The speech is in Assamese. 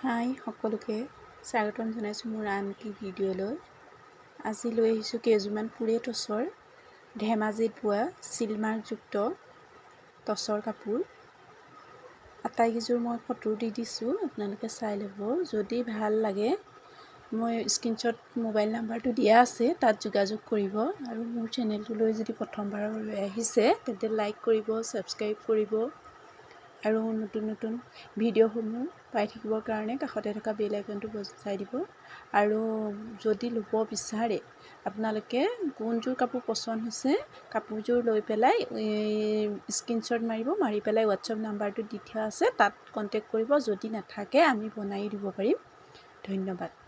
হাই সকলোকে স্বাগতম জনাইছোঁ মোৰ আন এটি ভিডিঅ'লৈ। আজি লৈ আহিছোঁ কেইযোৰমান পুৰে টচৰ ধেমাজিত বোৱা চিলমাৰ্কযুক্ত টচৰ কাপোৰ। আটাইকেইযোৰ মই ফটো দি দিছোঁ, আপোনালোকে চাই ল'ব। যদি ভাল লাগে মই স্ক্ৰীনশ্বট মোবাইল নাম্বাৰটো দিয়া আছে, তাত যোগাযোগ কৰিব। আৰু মোৰ চেনেলটোলৈ যদি প্ৰথমবাৰলৈ আহিছে তেন্তে লাইক কৰিব, ছাবস্ক্ৰাইব কৰিব আৰু নতুন নতুন ভিডিঅ'সমূহ পাই থাকিবৰ কাৰণে কাষতে থকা বেল আইকনটো বজাই দিব। আৰু যদি ল'ব বিচাৰে আপোনালোকে কোনযোৰ কাপোৰ পচন্দ হৈছে কাপোৰযোৰ লৈ পেলাই স্ক্ৰীনশ্বট মাৰিব, মাৰি পেলাই হোৱাটছআপ নাম্বাৰটো দি থোৱা আছে, তাত কণ্টেক্ট কৰিব। যদি নাথাকে আমি বনাই দিব পাৰিম। ধন্যবাদ।